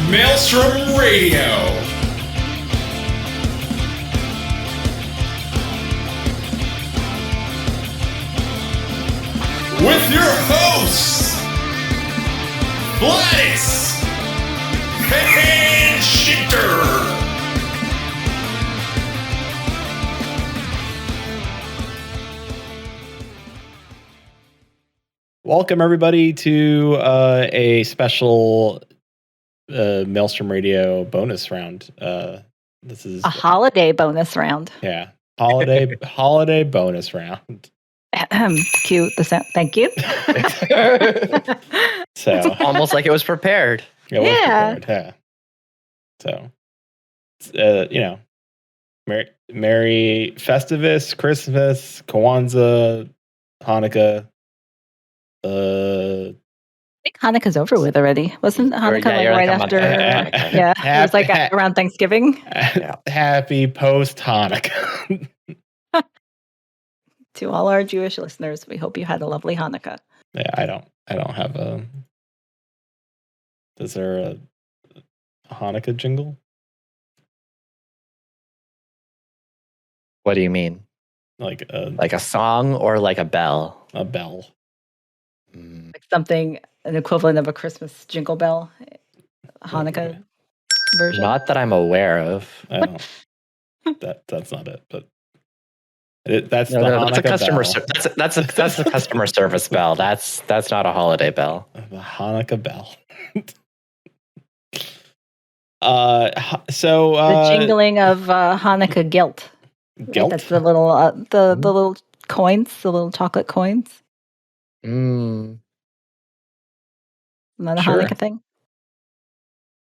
Maelstrom Radio. With your hosts, Gladys and Shitter. Welcome everybody to a special Maelstrom Radio bonus round. This is a holiday bonus round. Yeah, holiday bonus round. Cute. The sound. Thank you. So almost like it was prepared. It was prepared. Yeah. So, Merry Festivus, Christmas, Kwanzaa, Hanukkah. I think Hanukkah's over with already. Wasn't Hanukkah right after? Yeah, it was like around Thanksgiving. Happy post Hanukkah. To all our Jewish listeners, we hope you had a lovely Hanukkah. Yeah, I don't have a. Is there a Hanukkah jingle? What do you mean? Like a song or like a bell? A bell. Like something, an equivalent of a Christmas jingle bell, Hanukkah version. Not that I'm aware of. That's not it, but that's a customer. That's a customer service bell. That's not a holiday bell. The Hanukkah bell. The jingling of Hanukkah gelt. Gelt. That's the little the little coins, the little chocolate coins. Mm. Not a Hanukkah thing.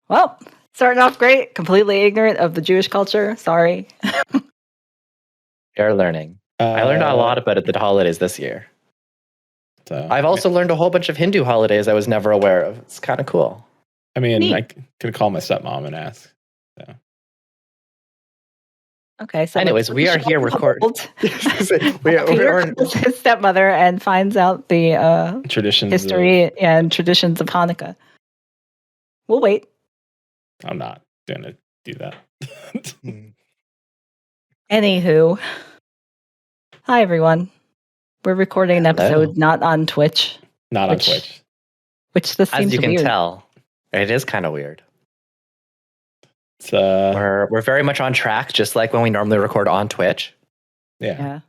Well, starting off great. Completely ignorant of the Jewish culture. Sorry. You're learning. I learned a lot about the holidays this year. So, I've also learned a whole bunch of Hindu holidays I was never aware of. It's kind of cool. I mean, Neat. I could call my stepmom and ask. So. Okay, so anyways, we are here recording. Peter calls his stepmother and finds out the traditions, history and traditions of Hanukkah. We'll wait. I'm not gonna do that. Anywho, hi everyone. We're recording an episode not on Twitch. Not on Twitch. Which this seems weird. As you can weird. tell, it is kind of weird. It's, we're very much on track, just like when we normally record on Twitch. Yeah.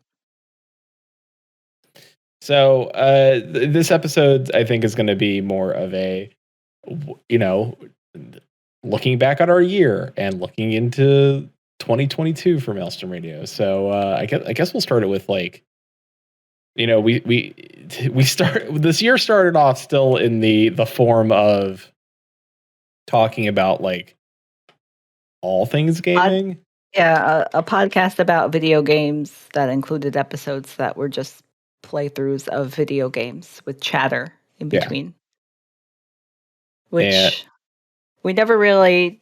So this episode, I think, is going to be more of a, looking back at our year and looking into 2022 for Maelstrom Radio. So I guess we'll start it with we start this year started off still in the form of talking about all things gaming. A podcast about video games that included episodes that were just playthroughs of video games with chatter in between. Which we never really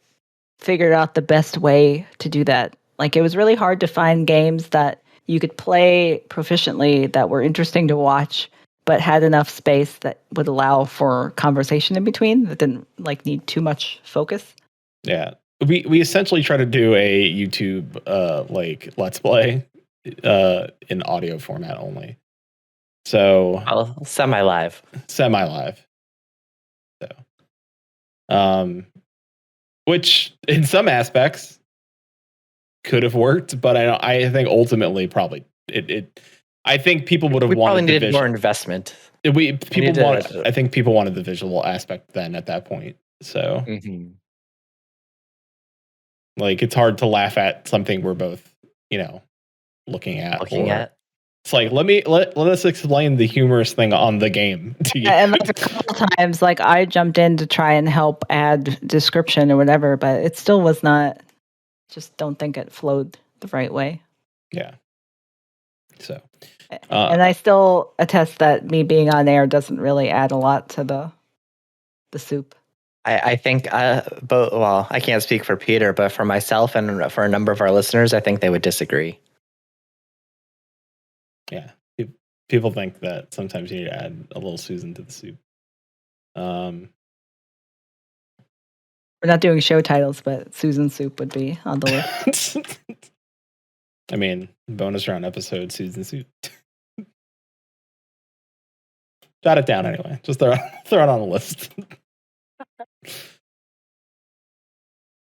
figured out the best way to do that. It was really hard to find games that you could play proficiently that were interesting to watch, but had enough space that would allow for conversation in between that didn't need too much focus. Yeah. We essentially try to do a YouTube let's play in audio format only. So semi-live. So which in some aspects could have worked, but I think ultimately probably it I think people would have wanted probably needed more investment. I think people wanted the visual aspect then at that point. So it's hard to laugh at something we're both, looking at. It's let us explain the humorous thing on the game to you. And a couple times, I jumped in to try and help add description or whatever, but it still was not. Just don't think it flowed the right way. Yeah. So. And I still attest that me being on air doesn't really add a lot to the soup. I think, I can't speak for Peter, but for myself and for a number of our listeners, I think they would disagree. Yeah. People think that sometimes you need to add a little Susan to the soup. We're We're not doing show titles, but Susan Soup would be on the list. I mean, bonus round episode, Susan Soup. Jot it down anyway. Just throw it on the list.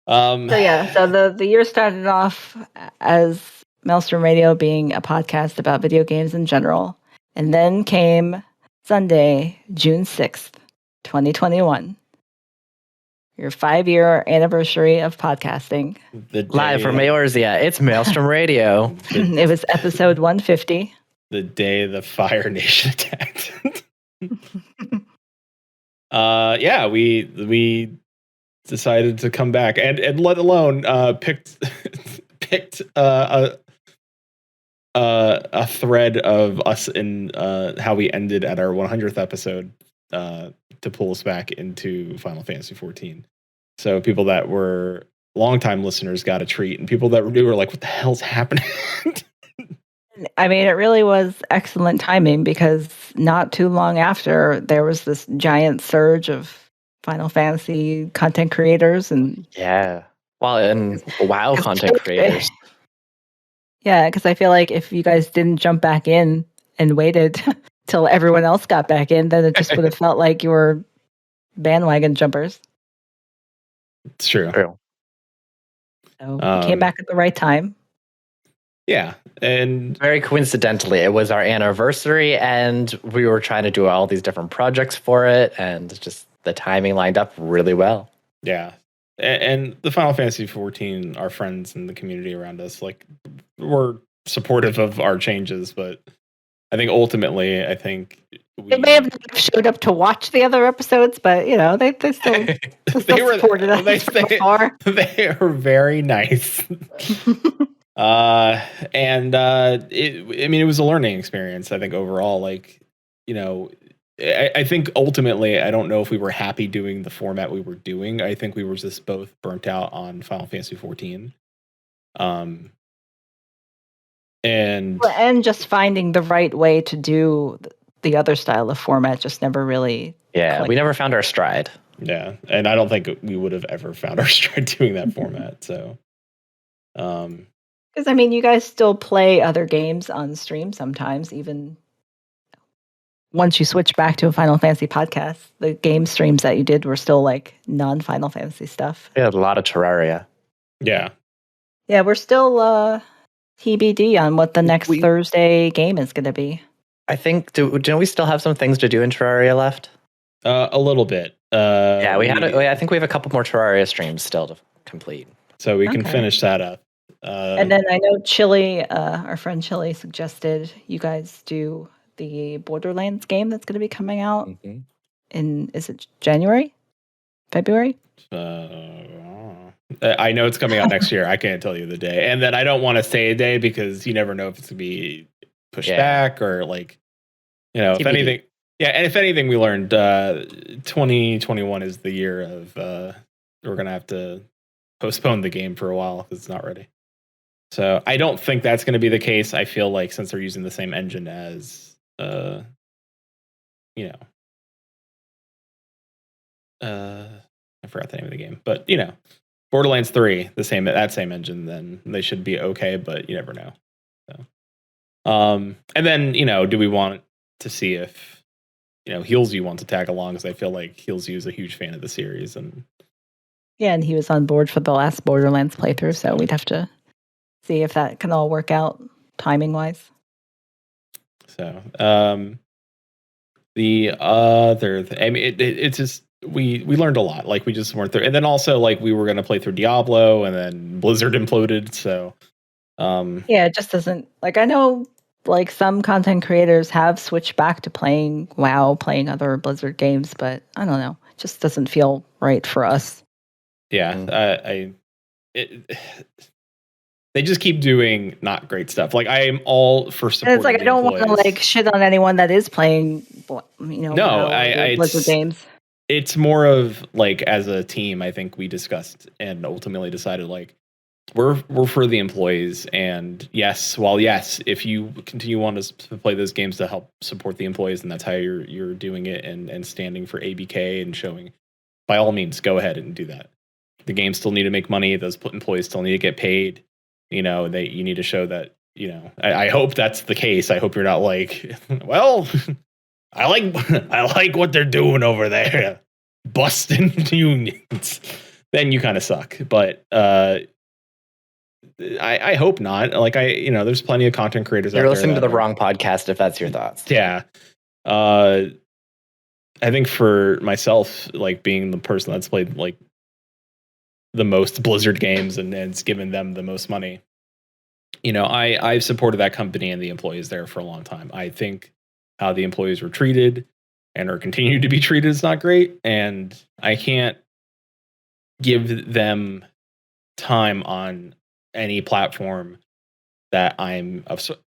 So the year started off as Maelstrom Radio being a podcast about video games in general. And then came Sunday, June 6th, 2021. Your 5-year anniversary of podcasting. Live from Eorzea. It's Maelstrom Radio. It was episode 150. The day the Fire Nation attacked. We decided to come back and let alone picked a thread of us in how we ended at our 100th episode to pull us back into Final Fantasy 14. So people that were longtime listeners got a treat, and people that were new were like, "What the hell's happening?" I mean, it really was excellent timing because not too long after there was this giant surge of Final Fantasy content creators and WoW content creators. Yeah, because I feel like if you guys didn't jump back in and waited till everyone else got back in, then it just would have felt like you were bandwagon jumpers. It's true. So we came back at the right time. Yeah, and very coincidentally, it was our anniversary, and we were trying to do all these different projects for it, and just the timing lined up really well. Yeah, and the Final Fantasy 14, our friends in the community around us, like, were supportive of our changes, but I think ultimately, they may have not showed up to watch the other episodes, but they still, supported us from afar. They were very nice. It was a learning experience, I think, overall. Like, I think ultimately, I don't know if we were happy doing the format we were doing. I think we were just both burnt out on Final Fantasy 14. And just finding the right way to do the other style of format just never really clicked. We never found our stride. Yeah, and I don't think we would have ever found our stride doing that format. So, because you guys still play other games on stream sometimes, even once you switch back to a Final Fantasy podcast. The game streams that you did were still like non-Final Fantasy stuff. We had a lot of Terraria. Yeah, we're still TBD on what the next Thursday game is going to be. I think don't we still have some things to do in Terraria left? A little bit. I think we have a couple more Terraria streams still to complete, so we can finish that up. And then I know Chili, our friend Chili, suggested you guys do the Borderlands game that's going to be coming out in, is it January? February? I know it's coming out next year. I can't tell you the day. And then I don't want to say a day because you never know if it's going to be pushed back or like, if anything. Yeah, and if anything, we learned 2021 is the year of we're going to have to postpone the game for a while because it's not ready. So I don't think that's going to be the case. I feel like since they're using the same engine as, I forgot the name of the game, but Borderlands 3, that same engine, then they should be okay, but you never know. So, and then do we want to see if Heelzy wants to tag along? Because I feel like Heelzy is a huge fan of the series, and and he was on board for the last Borderlands playthrough, so we'd have to see if that can all work out timing wise. So, the other thing, it's just we learned a lot. Like, we just weren't there, and then also like we were going to play through Diablo, and then Blizzard imploded. So, it just doesn't, like, I know like some content creators have switched back to playing WoW, playing other Blizzard games, but I don't know, it just doesn't feel right for us. Yeah, they just keep doing not great stuff. Like, I am all for supporting. And it's like I don't want to like shit on anyone that is playing, Blizzard games. It's more of like, as a team, I think we discussed and ultimately decided like we're for the employees, and yes, if you continue on to play those games to help support the employees, and that's how you're doing it and standing for ABK and showing, by all means, go ahead and do that. the games still need to make money. Those employees still need to get paid. You need to show that. I hope that's the case. I hope you're not like, well, I like what they're doing over there, busting unions. Then you kind of suck. But I hope not. Like there's plenty of content creators. You're listening to the wrong podcast if that's your thoughts. Yeah. I think for myself, like being the person that's played like the most Blizzard games and it's given them the most money, I've supported that company and the employees there for a long time. I think how the employees were treated and are continued to be treated is not great, and I can't give them time on any platform that I'm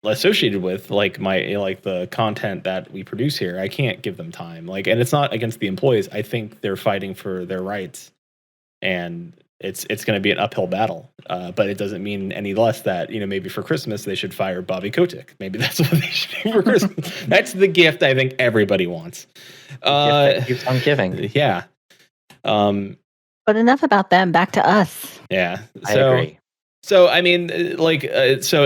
associated with, like the content that we produce here. I can't give them time, and it's not against the employees. I think they're fighting for their rights, and it's going to be an uphill battle. But it doesn't mean any less that maybe for Christmas they should fire Bobby Kotick. Maybe that's what they should do for Christmas. That's the gift I think everybody wants. Gift that keeps on giving. Yeah. But enough about them. Back to us. Yeah. I agree. So I mean,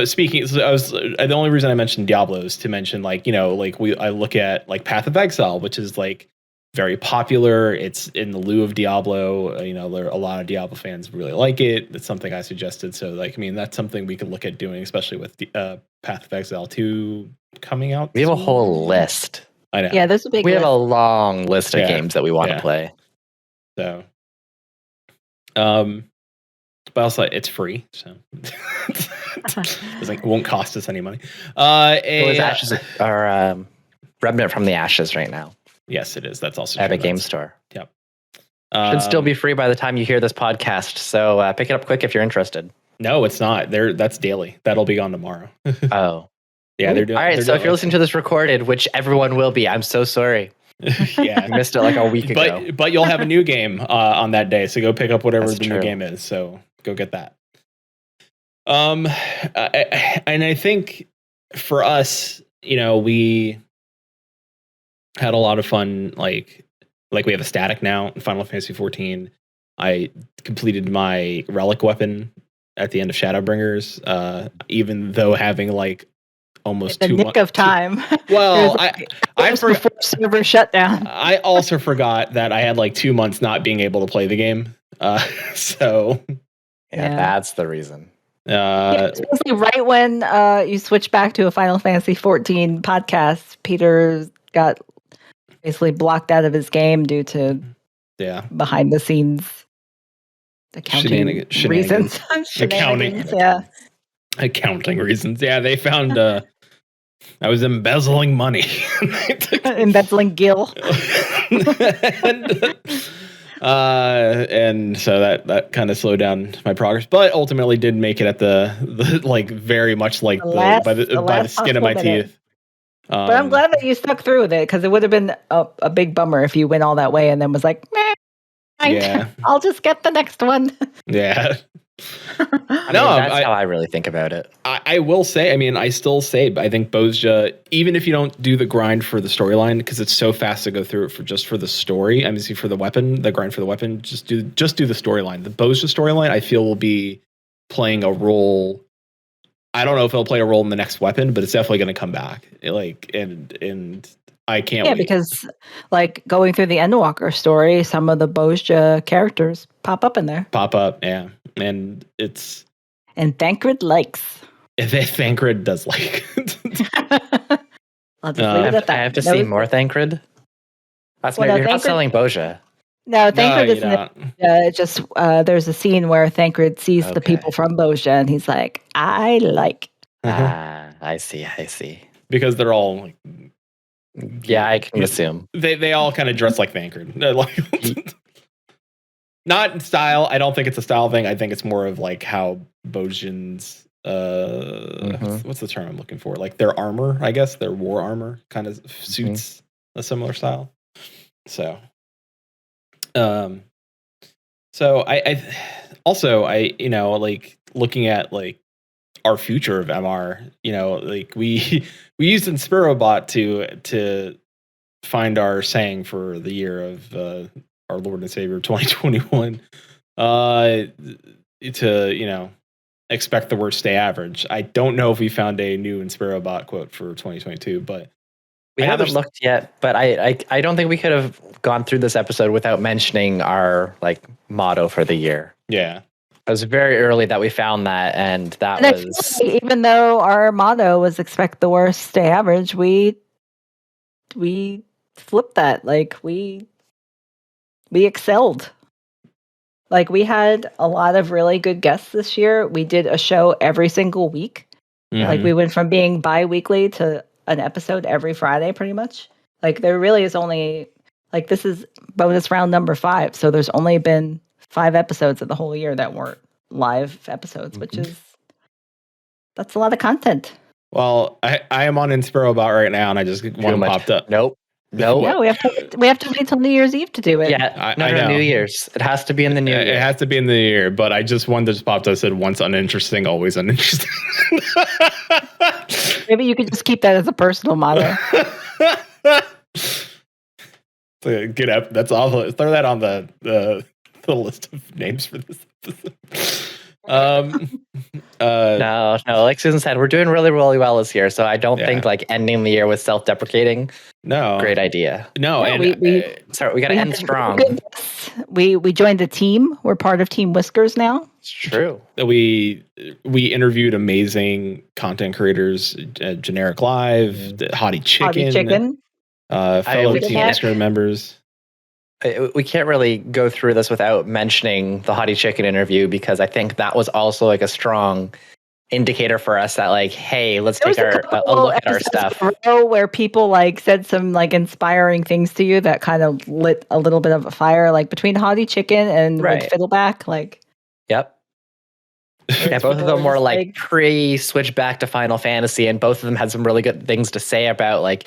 speaking. So the only reason I mentioned Diablo is to mention I look at like Path of Exile, which is like very popular. It's in the lieu of Diablo. There are a lot of Diablo fans really like it. It's something I suggested. So that's something we could look at doing, especially with Path of Exile 2 coming out. We have a whole list. I know. Yeah, there's a big. We have a long list of games that we want to play. So, but also it's free, so it won't cost us any money. Ashes are Remnant from the Ashes right now. Yes, it is. That's also Epic Game Store. Yep. Should still be free by the time you hear this podcast, so pick it up quick if you're interested. No, it's not. That's daily. That'll be gone tomorrow. Oh. Yeah, they're doing. All right, so if you're listening to this recorded, which everyone will be, I'm so sorry. Yeah, I missed it like a week ago. But you'll have a new game on that day, so go pick up whatever the new game is. So go get that. And I think for us, we had a lot of fun. Like we have a static now in Final Fantasy 14. I completed my relic weapon at the end of Shadowbringers, even though having almost the 2 nick months of time. Well, I forgot before server shutdown. I also forgot that I had 2 months not being able to play the game. So yeah, that's the reason. It's basically right when you switch back to a Final Fantasy 14 podcast, Peter got basically blocked out of his game due to behind the scenes accounting reasons. Accounting reasons. Yeah, they found I was embezzling money. Embezzling Gil. And so that kind of slowed down my progress, but ultimately did make it at the very much by the skin of my teeth. But I'm glad that you stuck through with it, because it would have been a big bummer if you went all that way and then was like, meh, I'll just get the next one. Yeah. That's how I really think about it. I will say, I still say, I think Bozja, even if you don't do the grind for the storyline, because it's so fast to go through it for the story. For the weapon, the grind for the weapon, just do the storyline. The Bozja storyline, I feel, will be playing a role. I don't know if it'll play a role in the next weapon, but it's definitely going to come back. And I can't wait. Yeah, because going through the Endwalker story, some of the Bozja characters pop up in there. Yeah. And it's... And Thancred likes. Thancred does like. I'll just leave it at that. I have to see more Thancred. You're not selling Bozja. No, Thancred isn't. Just there's a scene where Thancred sees the people from Bozja, and he's like, I like. I see. Because they're all yeah, I can assume. They all kind of dress like Thancred. Not in style. I don't think it's a style thing. I think it's more of how Bozjans, what's the term I'm looking for? Their armor, I guess, their war armor kind of suits a similar style. So, I also, looking at our future of MR, we used Inspirobot to find our saying for the year of our Lord and Savior 2021, To expect the worst, stay average. I don't know if we found a new InspiroBot quote for 2022, but we haven't looked yet. But I don't think we could have gone through this episode without mentioning our motto for the year. Yeah, it was very early that we found that, and was even though our motto was expect the worst, stay average. We flipped that. We excelled. We had a lot of really good guests this year. We did a show every single week. Mm-hmm. We went from being bi-weekly to an episode every Friday, pretty much. There really is only, this is bonus round number 5. So there's only been 5 episodes of the whole year that weren't live episodes, which that's a lot of content. Well, I am on InspiroBot right now, and I just one popped up. Nope. Yeah, we have to wait till New Year's Eve to do it. Yeah, I know. New Year's. It has to be in the new year. It has to be in the new year, but I just one that just popped up said once uninteresting, always uninteresting. Maybe you could just keep that as a personal motto. Get up. That's all. Throw that on the list of names for this episode. No, like Susan said, we're doing really, really well this year. So I don't think ending the year with self-deprecating. No, great idea. No, and we got to end strong. We joined the team. We're part of Team Whiskers now. It's true. We interviewed amazing content creators, Generic Live, Hottie Chicken, fellow Team Whisker members. We can't really go through this without mentioning the Hottie Chicken interview, because I think that was also a strong indicator for us that hey, let's take a look at our stuff. Where people said some inspiring things to you that kind of lit a little bit of a fire, between Hottie Chicken and Red Fiddleback. Yep. Yeah, both of them were pre-switch back to Final Fantasy, and both of them had some really good things to say about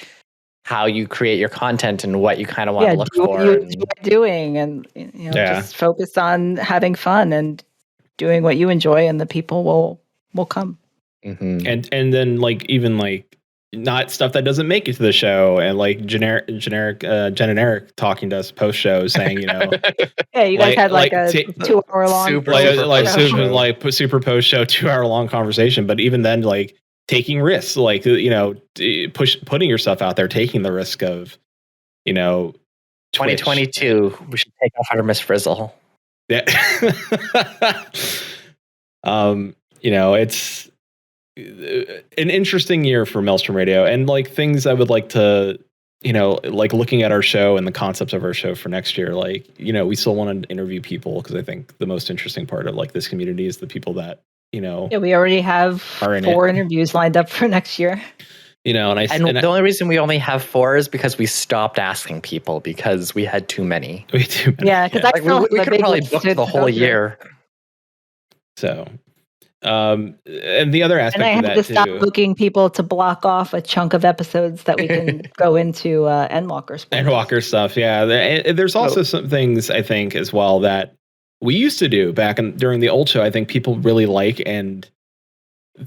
how you create your content and what you kind of want to look for. What you enjoy doing, and just focus on having fun and doing what you enjoy, and the people will come. Mm-hmm. And then even not stuff that doesn't make it to the show, and generic Jen and Eric talking to us post show saying, you guys had a 2-hour long super post show 2-hour long conversation. But even then, taking risks, putting yourself out there, taking the risk of, 2022, we should take off our Miss Frizzle. Yeah. It's an interesting year for Maelstrom Radio, and things I would like to, looking at our show and the concepts of our show for next year, we still want to interview people, because I think the most interesting part of this community is the people that, we already have 4 interviews lined up for next year. The only reason we only have 4 is because we stopped asking people, because we had too many. Yeah, because we could probably book the whole year. So, and the other aspect of that, and I had to stop booking people to block off a chunk of episodes that we can go into Endwalker stuff. Endwalker stuff, yeah. There's also some things, I think, as well, that we used to do back during the old show. I think people really like, and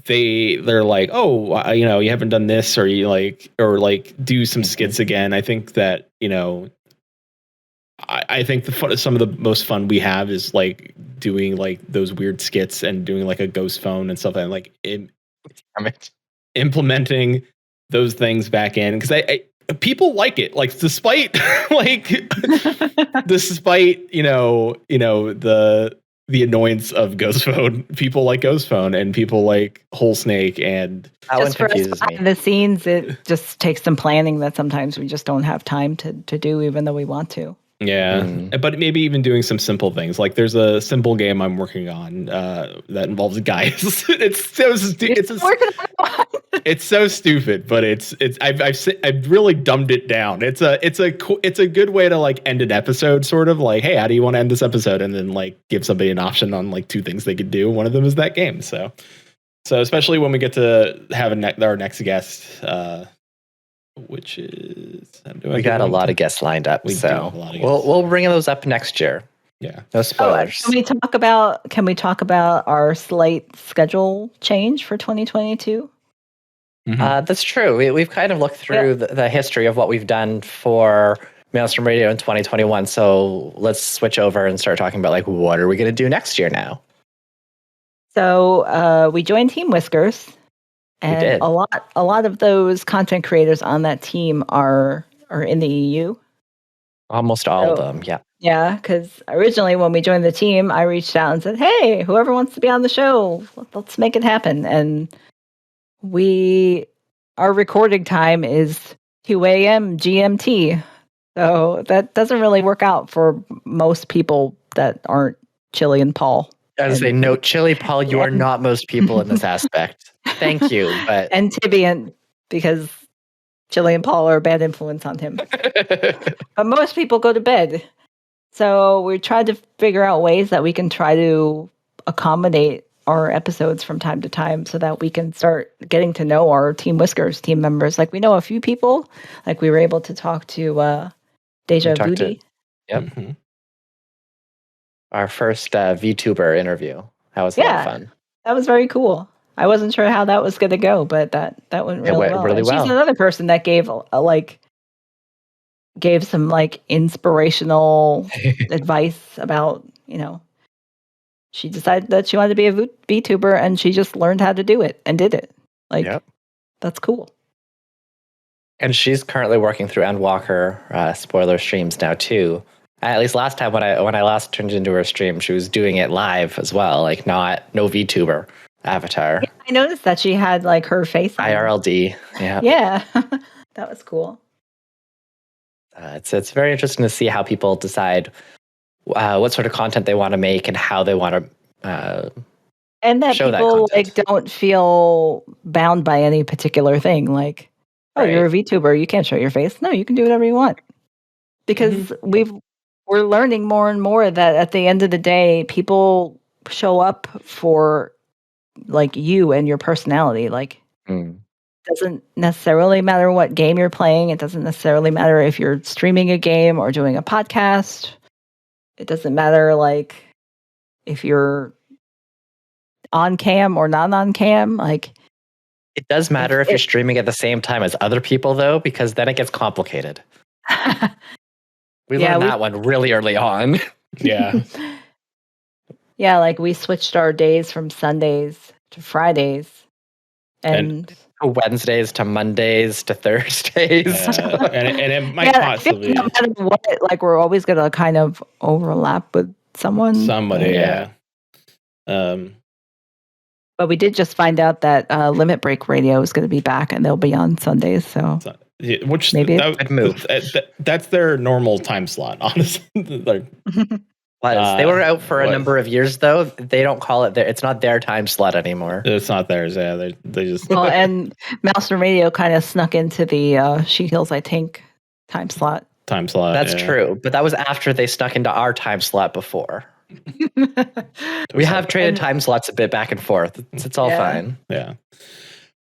they're like, oh, you haven't done this, or do some skits again. I think that, I think some of the most fun we have is doing those weird skits and doing a ghost phone and stuff, and implementing those things back in, because people like it, despite despite the annoyance of ghost phone. People like ghost phone, and people like whole snake, and that one confuses me. Behind the scenes, it just takes some planning that sometimes we just don't have time to do, even though we want to. Yeah, but maybe even doing some simple things. There's a simple game I'm working on that involves guys. It's so stupid, but I've really dumbed it down. It's a good way to end an episode, sort of hey, how do you want to end this episode, and then give somebody an option on 2 things they could do. One of them is that game. So especially when we get to have our next guest. Which is we got a lot of guests lined up, so we'll bring those up next year. Yeah, no spoilers. Can we talk about our slight schedule change for 2022? That's true. We've kind of looked through the history of what we've done for Maelstrom Radio in 2021. So let's switch over and start talking about like what are we going to do next year now? So we joined Team Whiskers, and We did. a lot of those content creators on that team are in the EU. Almost all of them, yeah. Yeah, because originally when we joined the team, I reached out and said, "Hey, whoever wants to be on the show, let's make it happen." And our recording time is 2 a.m. GMT, so that doesn't really work out for most people that aren't Chili and Paul. As they note, Chili, Paul, you are not most people in this aspect. Thank you, but and Tibian, because Chili and Paul are a bad influence on him. But most people go to bed. So we tried to figure out ways that we can try to accommodate our episodes from time to time so that we can start getting to know our Team Whiskers team members. Like we know a few people. Like we were able to talk to Deja Voodie. Yep. Mm-hmm. Our first VTuber interview. That was a lot of fun. That was very cool. I wasn't sure how that was going to go, but that went really well. Really well. She's another person that gave some like inspirational advice about, she decided that she wanted to be a VTuber and she just learned how to do it and did it. Like, that's cool. And she's currently working through Endwalker spoiler streams now too. At least last time when I last turned into her stream, she was doing it live as well, like no VTuber avatar. Yeah, I noticed that she had like her face on. IRLD. Yeah. Yeah. That was cool. It's very interesting to see how people decide what sort of content they want to make and how they want to and that show people that content. Don't feel bound by any particular thing. Like, you're a VTuber, you can't show your face. No, you can do whatever you want. Because we're learning more and more that at the end of the day, people show up for like you and your personality. Like, doesn't necessarily matter what game you're playing. It doesn't necessarily matter if you're streaming a game or doing a podcast. It doesn't matter like if you're on cam or not on cam. Like, it does matter if you're streaming at the same time as other people, though, because then it gets complicated. We learned that one really early on. Yeah. Yeah, like we switched our days from Sundays to Fridays. And Wednesdays to Mondays to Thursdays. And it might possibly... no matter what, like we're always going to kind of overlap with somebody. Yeah. But we did just find out that Limit Break Radio is going to be back and they'll be on Sundays. So which maybe that's their normal time slot, honestly. Like, they were out for a number of years, though. They don't call it it's not their time slot anymore. It's not theirs. Yeah, they just. Well, and Maelstrom Radio kind of snuck into the She Heals, I think, time slot. That's true, but that was after they snuck into our time slot before. We have traded time slots a bit back and forth. It's all fine. Yeah.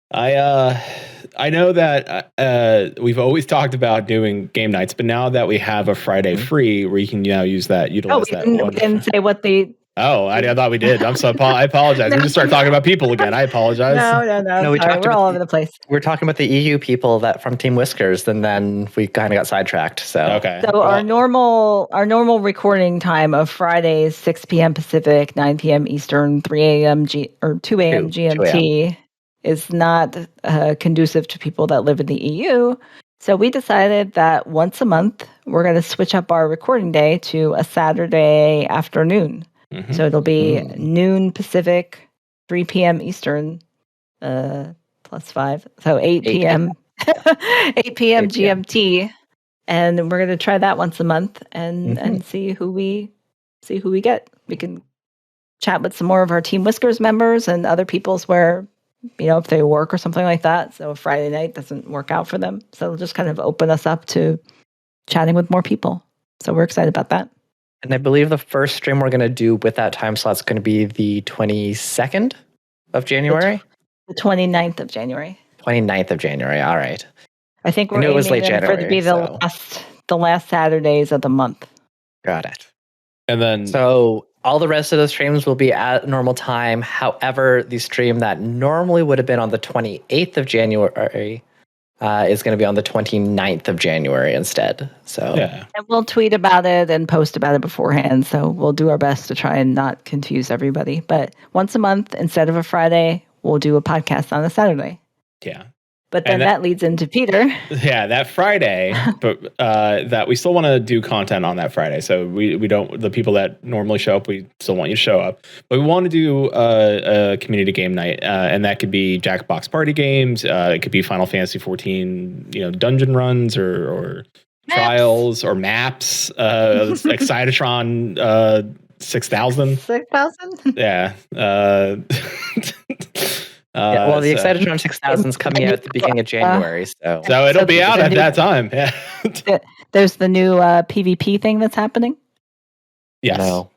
I know that we've always talked about doing game nights, but now that we have a Friday free where you can now utilize that. We didn't say what the... Oh, I thought we did. I apologize. We just started talking about people again. I apologize. No. We're all over the place. We're talking about the EU people that from Team Whiskers, and then we kind of got sidetracked. So our normal recording time of Fridays, 6 p.m. Pacific, 9 p.m. Eastern, 3 a.m. 2 a.m. GMT is not conducive to people that live in the EU. So we decided that once a month, we're going to switch up our recording day to a Saturday afternoon. Mm-hmm. So it'll be noon Pacific, 3 p.m. Eastern, plus 5. So 8 p.m. 8 p.m. GMT. And we're going to try that once a month and see who we get. We can chat with some more of our Team Whiskers members and other people's where, if they work or something like that. So Friday night doesn't work out for them. So it'll just kind of open us up to chatting with more people. So we're excited about that. And I believe the first stream we're going to do with that time slot is going to be the 22nd of January? The 29th of January. 29th of January, all right. I think we're aiming for it to be the last Saturdays of the month. Got it. And then... So all the rest of the streams will be at normal time. However, the stream that normally would have been on the 28th of January is going to be on the 29th of January instead. So Yeah. And we'll tweet about it and post about it beforehand. So we'll do our best to try and not confuse everybody. But once a month, instead of a Friday, we'll do a podcast on a Saturday. Yeah. But then that leads into Peter. Yeah, that Friday, but that we still want to do content on that Friday. So we don't, the people that normally show up, we still want you to show up. But we want to do a community game night, and that could be Jackbox party games. It could be Final Fantasy 14, dungeon runs or trials or maps. Excitatron 6000. 6,000? Yeah. Well, the Excitatron 6000 is coming out at the beginning of January, so it'll be out at that time. Yeah. There's the new PvP thing that's happening. Yes. No,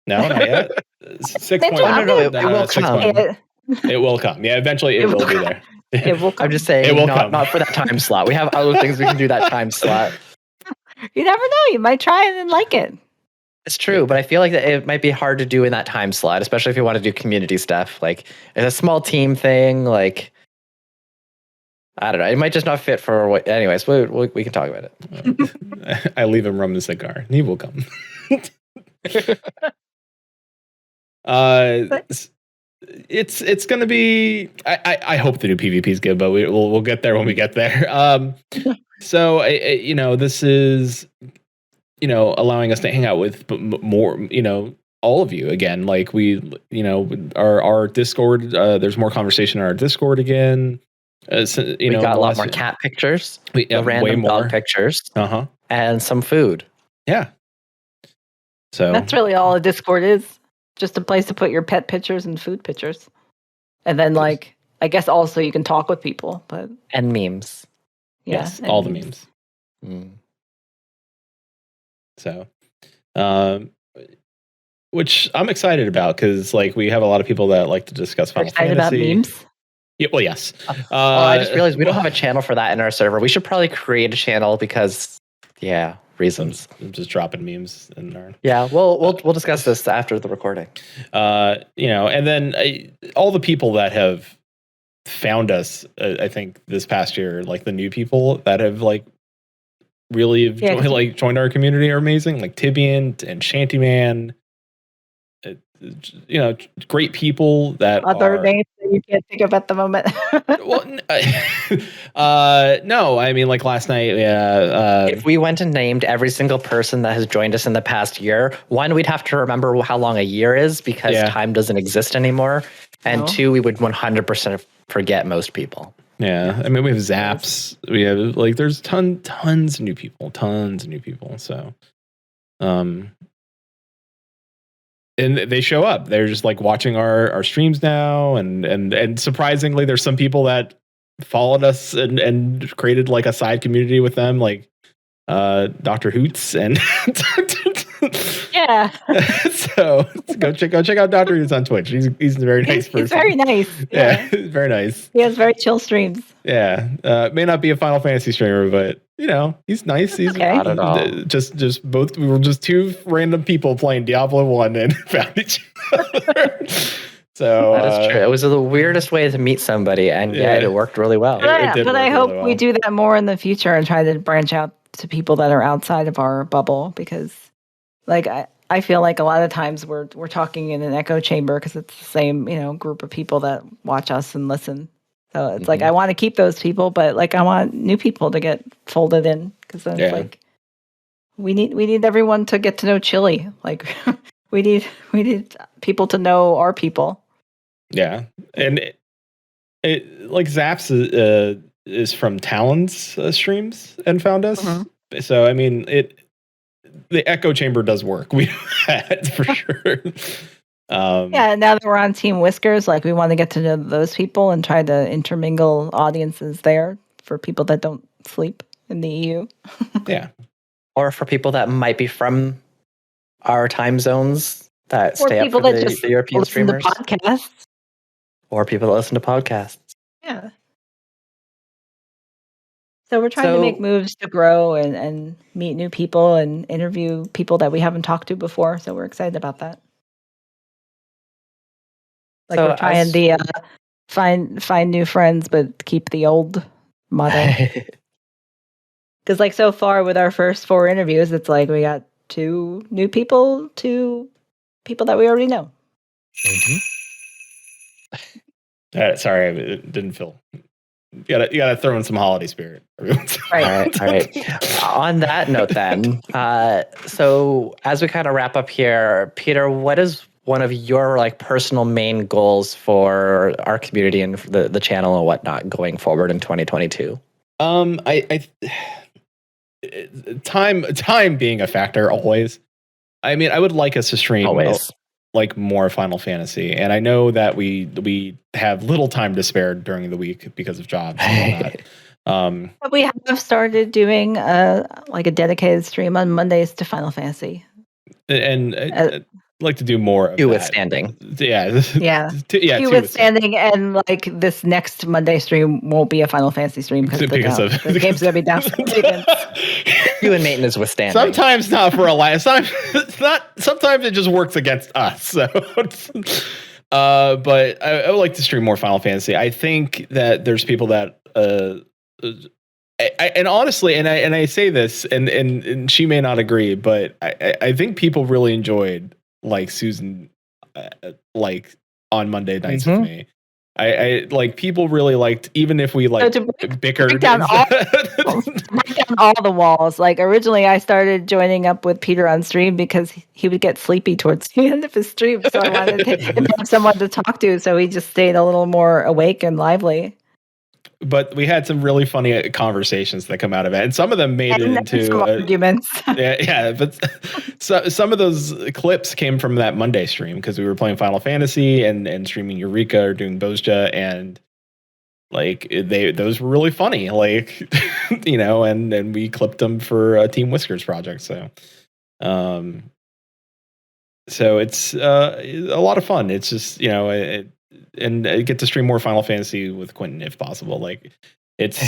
not yet. 6.0. No, it will come. It will come. Yeah, eventually it will be there. It will come. I'm just saying, it will not for that time slot. We have other things we can do that time slot. You never know. You might try it and like it. It's true, but I feel like that it might be hard to do in that time slot, especially if you want to do community stuff. Like, it's a small team thing. Like, I don't know. It might just not fit for what. Anyways, we can talk about it. I leave him rum and cigar. He will come. It's going to be. I hope the new PvP is good, but we'll get there when we get there. So this is. Allowing us to hang out with more, all of you again. Like we, our Discord, there's more conversation on our Discord again. We got a lot more cat pictures, random dog pictures, and some food. Yeah. So that's really all a Discord is. Just a place to put your pet pictures and food pictures. And then I guess also you can talk with people, and memes. Yeah, yes, all the memes. So, which I'm excited about because we have a lot of people that like to discuss Final Fantasy. About memes? Yeah, well, yes. I just realized we don't have a channel for that in our server. We should probably create a channel because, reasons. I'm just dropping memes in there. Yeah, we'll discuss this after the recording. And then all the people that have found us, I think this past year, the new people that have really joined our community are amazing, like Tibian and Shantyman. Great people that other names that you can't think of at the moment. No, I mean last night. If we went and named every single person that has joined us in the past year, one, we'd have to remember how long a year is because time doesn't exist anymore, and two, we would 100% forget most people. Yeah, I mean we have Zaps. We have there's tons of new people, So, and they show up. They're just watching our streams now, and surprisingly, there's some people that followed us and created a side community with them, Dr. Hoots and. Yeah. So go check out Dr. Hoots on Twitch. He's a very nice person. He's very nice. Yeah, very nice. He has very chill streams. Yeah. May not be a Final Fantasy streamer, but he's nice. He's okay. Not at all. Just both. We were just two random people playing Diablo 1 and found each other. So that is true. It was the weirdest way to meet somebody, and yet it worked really well. But I hope we do that more in the future and try to branch out to people that are outside of our bubble, because I feel like a lot of times we're talking in an echo chamber because it's the same group of people that watch us and listen. So it's I want to keep those people, but I want new people to get folded in, because then it's we need everyone to get to know Chili. We need people to know our people. Yeah, and it Zaps is from Talon's streams and found us. Mm-hmm. So I mean the echo chamber does work. We know that for sure. Now that we're on Team Whiskers, we want to get to know those people and try to intermingle audiences there for people that don't sleep in the EU. Yeah. Or for people that might be from our time zones that stay up for the European streamers. To podcasts. Or people that listen to podcasts. Yeah. So we're trying to make moves to grow and meet new people and interview people that we haven't talked to before. So we're excited about that. We're trying to find new friends, but keep the old motto. Because like so far with our first 4 interviews, it's like we got 2 new people, 2 people that we already know. Sorry, it didn't feel. You gotta throw in some holiday spirit. Right. All right. On that note, then, so as we kind of wrap up here, Peter, what is one of your like personal main goals for our community and for the channel and whatnot going forward in 2022? Time being a factor always. I mean, I would like us to stream Always. like more Final Fantasy, and I know that we have little time to spare during the week because of jobs and whatnot. But we have started doing like a dedicated stream on Mondays to Final Fantasy. And I'd like to do more of Two that. withstanding. Yeah. Two withstanding, and like this next Monday stream won't be a Final Fantasy stream because the game's gonna be down for maintenance. You and maintenance withstanding. Sometimes not for a while. Sometimes it just works against us. So, but I would like to stream more Final Fantasy. I think that there's people that, and honestly, and I say this, and she may not agree, but I think people really enjoyed like Susan, like on Monday nights with me. I like people really liked, even if we like bickered. Break down all the walls. Like originally I started joining up with Peter on stream because he would get sleepy towards the end of his stream. So I wanted to have someone to talk to. So he just stayed a little more awake and lively. But we had some really funny conversations that come out of it, and some of them made it into arguments. Yeah, but some of those clips came from that Monday stream because we were playing Final Fantasy and streaming Eureka or doing Bozja, and like those were really funny, like and we clipped them for a Team Whiskers project. So it's a lot of fun. It's just and I get to stream more Final Fantasy with Quinton if possible. Like it's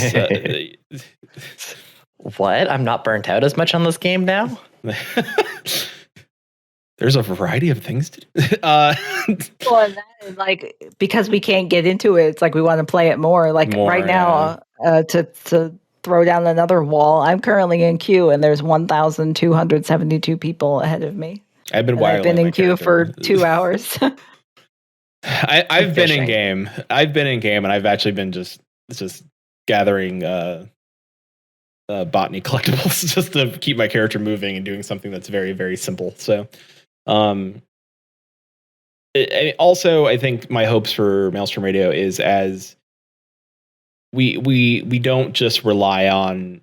what? I'm not burnt out as much on this game now. There's a variety of things to do. Well, and that is like because we can't get into it. It's like we want to play it more. Like right now, to throw down another wall. I'm currently in queue, and there's 1,272 people ahead of me. I've been in queue for 2 hours. I've been in game. And I've actually been just gathering botany collectibles just to keep my character moving and doing something that's very, very simple. So, also, I think my hopes for Maelstrom Radio is as we don't just rely on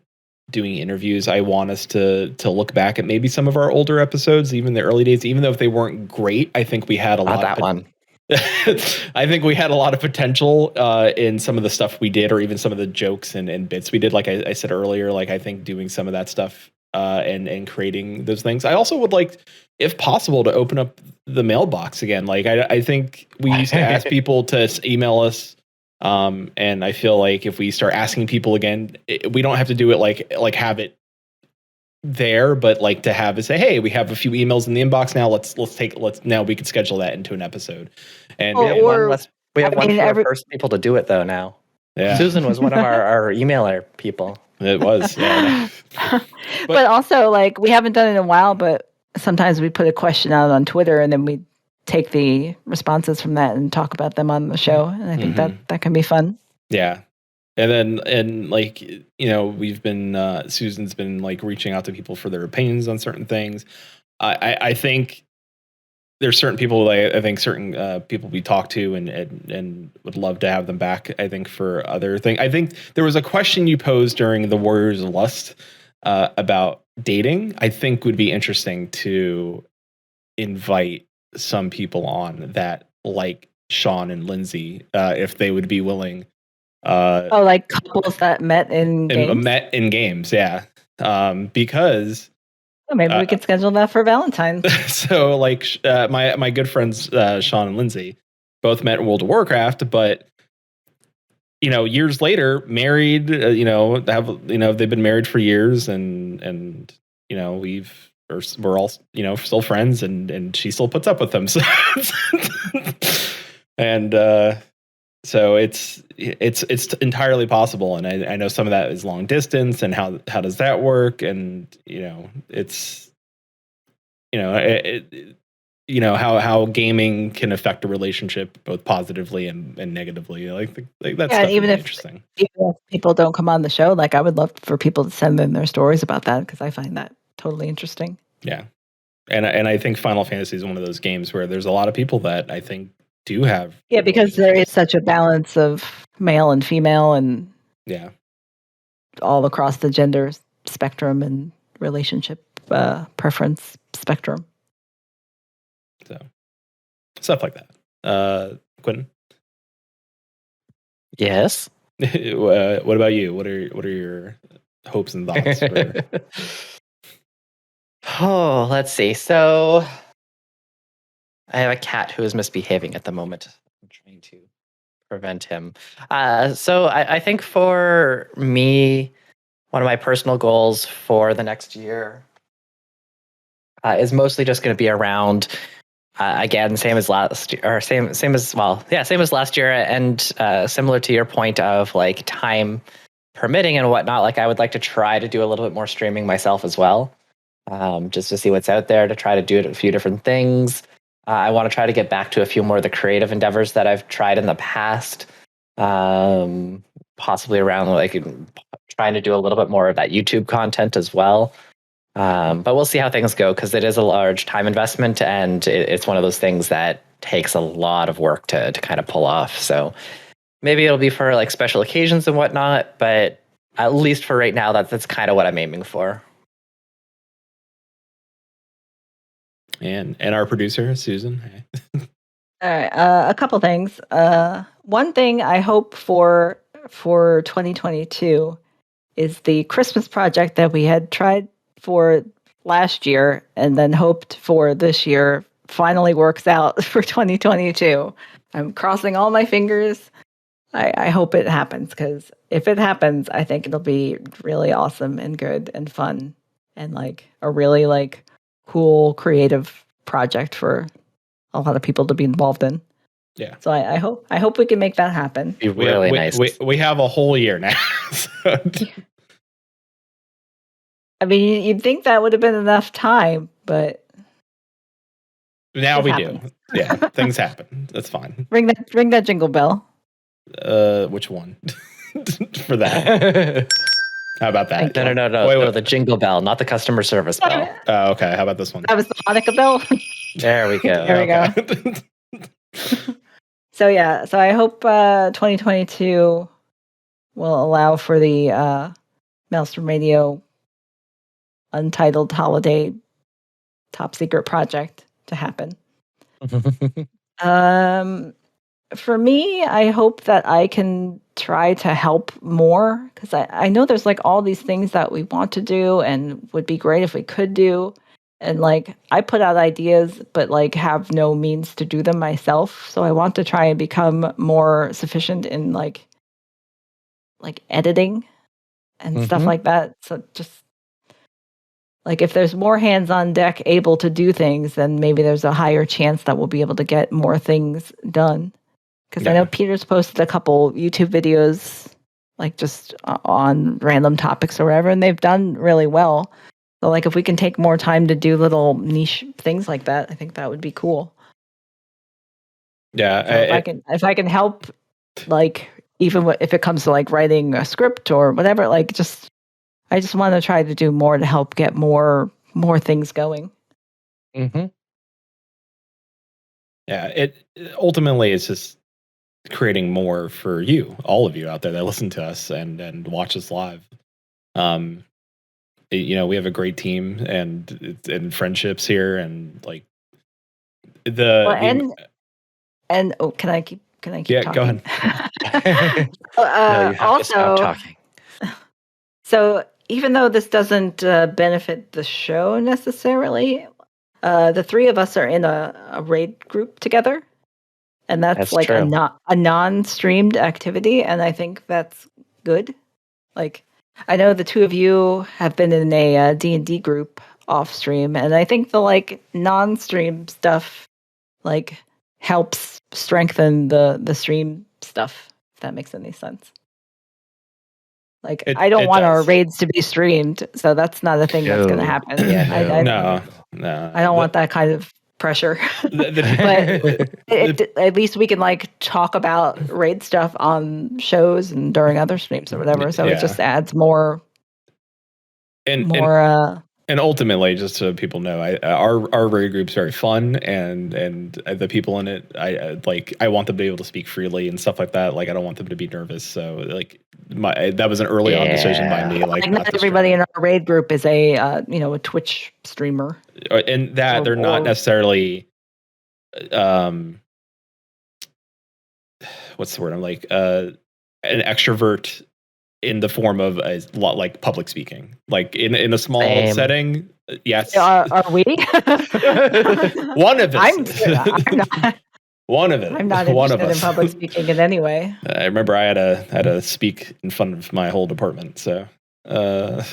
doing interviews. I want us to look back at maybe some of our older episodes, even the early days, even though if they weren't great. I think we had a lot of one. I think we had a lot of potential in some of the stuff we did, or even some of the jokes and bits we did. Like I said earlier, like I think doing some of that stuff and creating those things. I also would like, if possible, to open up the mailbox again. Like I think we used to ask people to email us, and I feel like if we start asking people again, we don't have to do it like have it there, but like to have it say, hey, we have a few emails in the inbox now. Let's now we could schedule that into an episode. And we have one fewer first people to do it though now. Yeah. Susan was one of our emailer people. It was. Yeah. but also like we haven't done it in a while, but sometimes we put a question out on Twitter and then we take the responses from that and talk about them on the show. And I think that can be fun. Yeah. And like, we've been, Susan's been like reaching out to people for their opinions on certain things. I think there's certain people, I think certain people we talk to and would love to have them back. I think for other things, I think there was a question you posed during the Warriors of Lust about dating. I think would be interesting to invite some people on that, like Sean and Lindsay, if they would be willing. Like couples that met in games, yeah. Because maybe we could schedule that for Valentine's. So, like, my good friends Sean and Lindsay both met in World of Warcraft, but years later, married. They've been married for years, and we're all still friends, and she still puts up with them. So and So it's entirely possible, and I know some of that is long distance, and how does that work? And it's how gaming can affect a relationship both positively and negatively. Like that's Yeah, definitely interesting. Even if people don't come on the show, like I would love for people to send in their stories about that because I find that totally interesting. Yeah, and I think Final Fantasy is one of those games where there's a lot of people that I think do have because there is such a balance of male and female and all across the gender spectrum and relationship preference spectrum. So stuff like that. Quinton? Yes. What about you? What are your hopes and thoughts for... Oh, let's see. So I have a cat who is misbehaving at the moment. I'm trying to prevent him. So I think for me, one of my personal goals for the next year is mostly just going to be around, again, same as last year, or same as last year, and similar to your point of like time permitting and whatnot. Like I would like to try to do a little bit more streaming myself as well, just to see what's out there, to try to do a few different things. I want to try to get back to a few more of the creative endeavors that I've tried in the past, possibly around like trying to do a little bit more of that YouTube content as well. But we'll see how things go because it is a large time investment and it's one of those things that takes a lot of work to kind of pull off. So maybe it'll be for like special occasions and whatnot, but at least for right now, that's kind of what I'm aiming for. And our producer, Susan. All right, a couple things. One thing I hope for 2022 is the Christmas project that we had tried for last year and then hoped for this year finally works out for 2022. I'm crossing all my fingers. I hope it happens because if it happens, I think it'll be really awesome and good and fun and like a really like cool creative project for a lot of people to be involved in. Yeah. So I hope we can make that happen. Be really nice. We have a whole year now. So. I mean, you'd think that would have been enough time, but now we do. Yeah, things happen. That's fine. Ring that jingle bell. Which one? For that. How about that? No. Wait, the jingle bell, not the customer service bell. Oh, okay. How about this one? That was the Hanukkah bell. There we go. There we go. So I hope 2022 will allow for the Maelstrom Radio Untitled Holiday Top Secret Project to happen. For me, I hope that I can try to help more because I know there's like all these things that we want to do and would be great if we could do. And like I put out ideas, but like have no means to do them myself. So I want to try and become more sufficient in like editing and stuff like that. So just like if there's more hands on deck able to do things, then maybe there's a higher chance that we'll be able to get more things done. Because I know Peter's posted a couple YouTube videos, like just on random topics or whatever, and they've done really well. So like if we can take more time to do little niche things like that, I think that would be cool. Yeah. So if I can help, like even if it comes to like writing a script or whatever, like I just want to try to do more to help get more things going. Mm-hmm. Yeah. It ultimately it's just creating more for you, all of you out there that listen to us and watch us live. We have a great team and friendships here, and like can I keep yeah, talking? go ahead. No, you have to stop talking. So even though this doesn't benefit the show necessarily, the three of us are in a raid group together. And that's like true. a non-streamed activity, and I think that's good. Like, I know the two of you have been in a D&D group off stream, and I think the like non-stream stuff like helps strengthen the stream stuff, if that makes any sense. Like, I don't want our raids to be streamed, so that's not a thing that's going to happen. Yeah, no. I don't want that kind of pressure. But at least we can like talk about raid stuff on shows and during other streams or whatever. So it just adds more. And ultimately, just so people know, our raid group's very fun, and the people in it, I want them to be able to speak freely and stuff like that. Like, I don't want them to be nervous. So like, that was an early on decision by me. Like not everybody in our raid group is a Twitch streamer, and that they're not necessarily, what's the word? I'm like an extrovert in the form of a lot like public speaking, like in a small setting. Yes. Are we? One of us. I'm not. One of it. I'm not interested in public speaking in any way. I remember I had to speak in front of my whole department. So at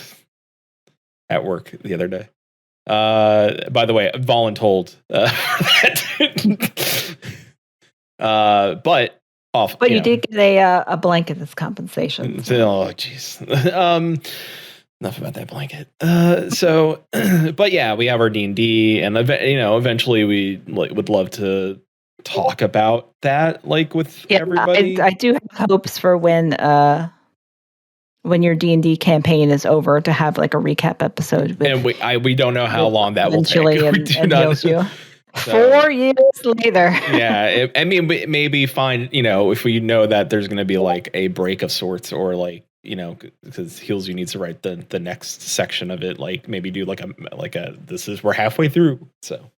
work the other day. By the way, voluntold. But off. But you did get a blanket as compensation. So. Oh, jeez. Enough about that blanket. But yeah, we have our D&D, and eventually we would love to talk about that, like with everybody. I do have hopes for when your D&D campaign is over to have like a recap episode. And we don't know how long that will take. Chile and Yoshio. 4 years later. Yeah, maybe find, if we know that there's going to be like a break of sorts, or like, because Heels, you need to write the next section of it, like maybe do like a we're halfway through. So.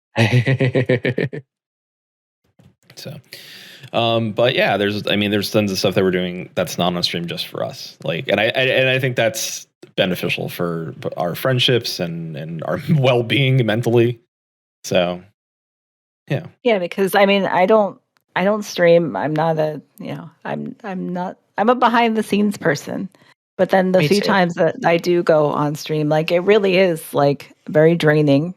But yeah, there's tons of stuff that we're doing that's not on stream just for us. Like, and I think that's beneficial for our friendships and our well-being mentally. So. Yeah. Yeah, because I don't stream. I'm not I'm a behind the scenes person. But then the few times that I do go on stream, like it really is like very draining.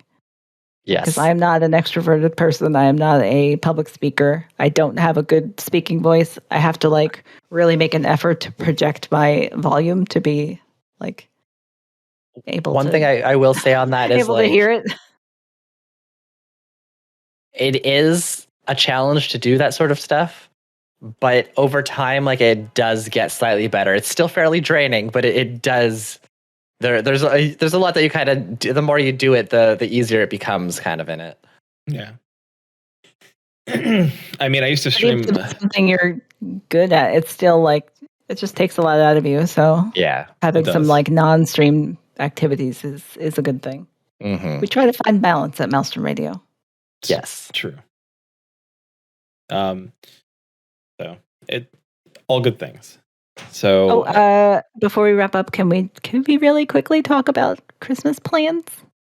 Yes. Because I'm not an extroverted person. I am not a public speaker. I don't have a good speaking voice. I have to like really make an effort to project my volume to be like able One thing I will say on that is able to hear it. It is a challenge to do that sort of stuff, but over time, like it does get slightly better. It's still fairly draining, but it does. There's a lot that you kind of do. The more you do it, the easier it becomes, kind of in it. Yeah. I used to stream something you're good at. It's still like it just takes a lot out of you. So yeah, having some like non-stream activities is a good thing. Mm-hmm. We try to find balance at Maelstrom Radio. Yes, true. So it all good things. So before we wrap up, can we really quickly talk about Christmas plans?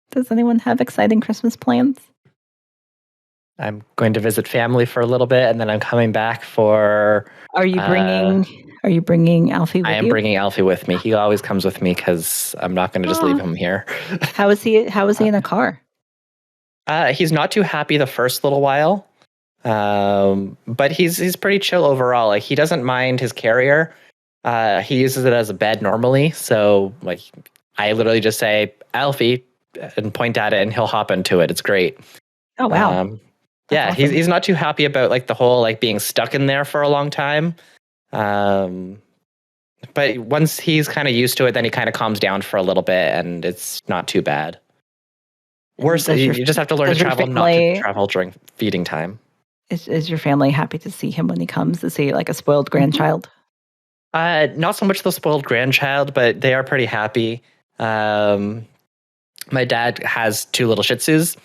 Does anyone have exciting Christmas plans? I'm going to visit family for a little bit, and then I'm coming back for. Are you bringing Alfie with you? I am bringing Alfie with me. He always comes with me because I'm not going to just leave him here. How is he in a car? He's not too happy the first little while, but he's pretty chill overall. Like he doesn't mind his carrier. He uses it as a bed normally. So like I literally just say Alfie and point at it, and he'll hop into it. It's great. Oh wow! Yeah, awesome. He's not too happy about like the whole like being stuck in there for a long time. But once he's kind of used to it, then he kind of calms down for a little bit, and it's not too bad. Worse, you just have to learn to travel, not to travel during feeding time. Is your family happy to see him when he comes? Is he like a spoiled grandchild? Not so much the spoiled grandchild, but they are pretty happy. My dad has 2 little Shih Tzus,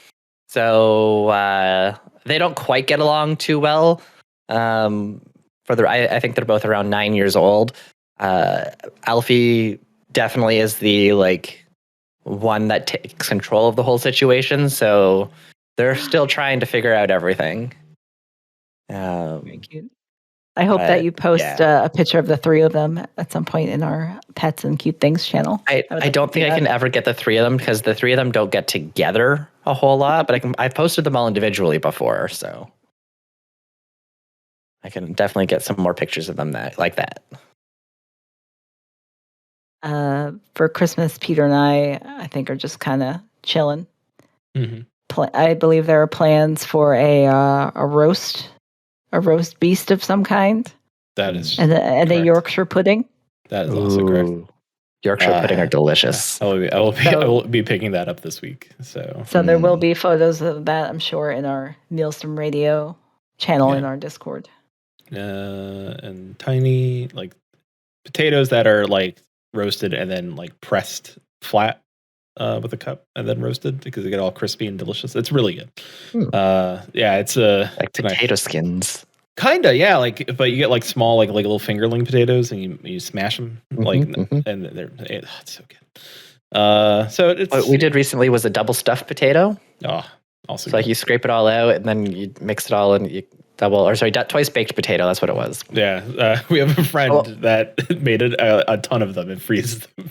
so they don't quite get along too well. I think they're both around 9 years old. Alfie definitely is the like one that takes control of the whole situation, so they're still trying to figure out everything. Very cute. I hope that you post a picture of the 3 of them at some point in our Pets and Cute Things channel. I don't think I can ever get the 3 of them because the 3 of them don't get together a whole lot, but I've posted them all individually before, so. I can definitely get some more pictures of them like that. For Christmas, Peter and I think, are just kind of chilling. Mm-hmm. I believe there are plans for a roast beast of some kind. That is and a Yorkshire pudding. That is also correct. Yorkshire pudding are delicious. I will be picking that up this week. So there will be photos of that, I'm sure, in our Maelstrom Radio channel in our Discord. And tiny like potatoes that are like roasted and then like pressed flat with a cup and then roasted because they get all crispy and delicious. It's really good. It's like potato skins. Kinda, yeah. Like, but you get like small, like little fingerling potatoes, and you smash them, and it's so good. So it's what we did recently was a double stuffed potato. Oh, also so like you scrape it all out, and then you mix it all, and you twice baked potato. That's what it was. Yeah, we have a friend that made a ton of them and freezes them.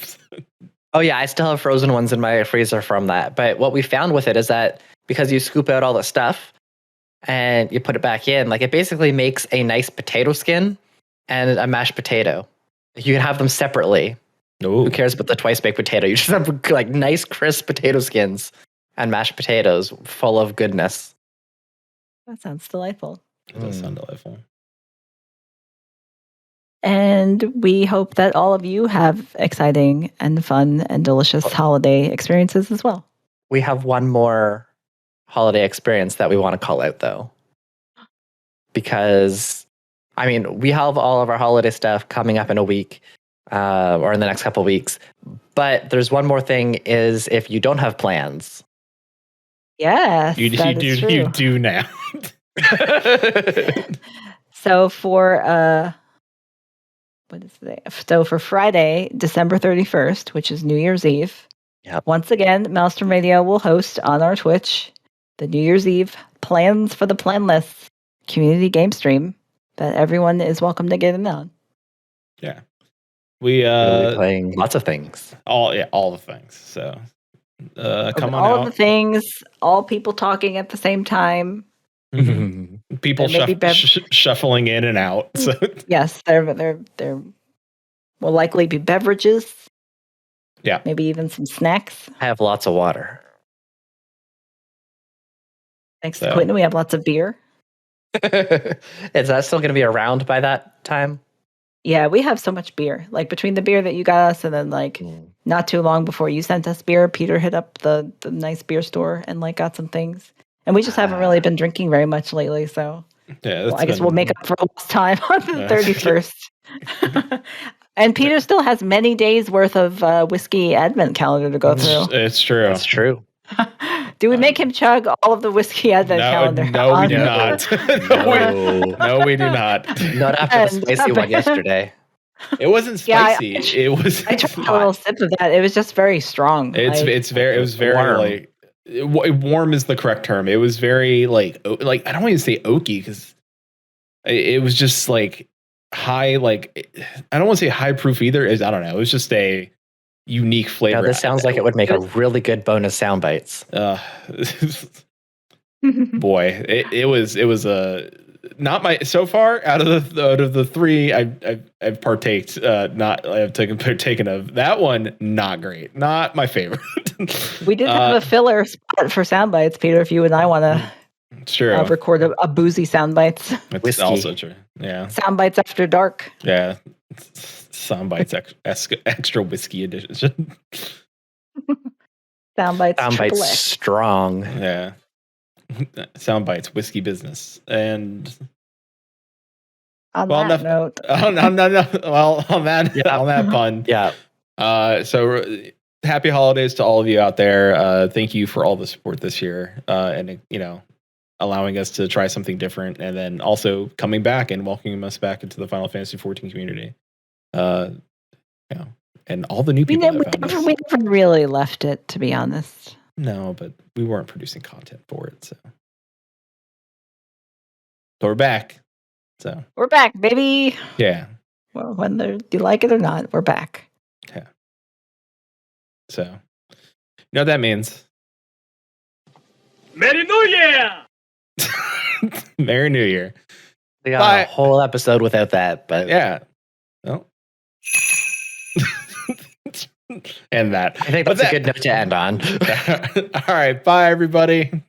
Oh yeah, I still have frozen ones in my freezer from that. But what we found with it is that because you scoop out all the stuff and you put it back in, like it basically makes a nice potato skin and a mashed potato. You can have them separately. Ooh. Who cares about the twice baked potato? You just have like nice crisp potato skins and mashed potatoes full of goodness. That sounds delightful. It does sound delightful. And we hope that all of you have exciting and fun and delicious holiday experiences as well. We have one more holiday experience that we want to call out, though. Because, I mean, we have all of our holiday stuff coming up in a week or in the next couple of weeks. But there's one more thing is if you don't have plans. Yes, you do now. So for what is today? So for Friday, December 31st, which is New Year's Eve. Yep. Once again, Maelstrom Radio will host on our Twitch the New Year's Eve Plans for the Planless community game stream that everyone is welcome to get in on. Yeah. We'll be playing lots of things. All the things. So come on all out. Of the things, all people talking at the same time. Mm-hmm. People shuffling in and out. So. Yes, there will likely be beverages. Yeah. Maybe even some snacks. I have lots of water. Thanks to Quinton, we have lots of beer. Is that still going to be around by that time? Yeah, we have so much beer. Like between the beer that you got us and then like not too long before you sent us beer, Peter hit up the nice beer store and like got some things. And we just haven't really been drinking very much lately, so I guess we'll make up for lost time on the 31st. And Peter still has many days worth of whiskey advent calendar to go through. It's true. That's true. Do we make him chug all of the whiskey advent calendar? No, we do not. No, we do not. Not after the spicy one yesterday. It wasn't spicy. I tried a little sip of that. It was just very strong. It was very warm. Like warm is the correct term. It was very like I don't want to say oaky because it was just like high. Like I don't want to say high proof either. I don't know. It was just a unique flavor. Yeah, this sounds like it would make a really good bonus sound bites. Boy, it was not my so far out of the three I've partaken of. That one not great, not my favorite. We did have a filler spot for sound bites, Peter. If you and I want to record a boozy sound bites, it's also true. Yeah, sound bites after dark. Yeah, sound bites extra whiskey edition. Sound bites strong. Yeah. Sound bites, whiskey business, and on that note, on that pun, yeah. So happy holidays to all of you out there. Thank you for all the support this year, and allowing us to try something different, and then also coming back and welcoming us back into the Final Fantasy XIV community. And all the new people. We never really left it, to be honest. No, but we weren't producing content for it, so we're back. So we're back, baby. Yeah. Well, whether you like it or not, we're back. Yeah. So, you know what that means? Merry New Year! Merry New Year. We got a whole episode without that, but yeah. Well. And that. I think that's a good note to end on. All right. Bye, everybody.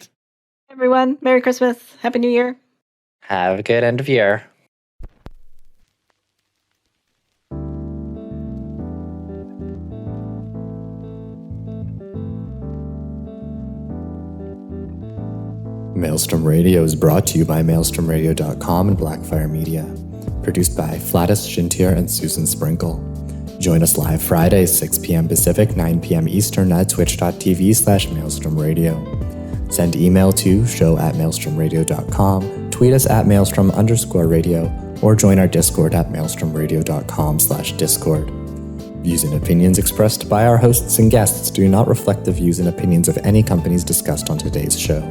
Everyone, Merry Christmas. Happy New Year. Have a good end of year. Maelstrom Radio is brought to you by maelstromradio.com and Blackfire Media. Produced by Flatus, Shintier, and Susan Sprinkle. Join us live Fridays, 6 p.m. Pacific, 9 p.m. Eastern at twitch.tv/maelstromradio. Send email to show@maelstromradio.com, tweet us at maelstrom_radio, or join our Discord at maelstromradio.com/discord. Views and opinions expressed by our hosts and guests do not reflect the views and opinions of any companies discussed on today's show.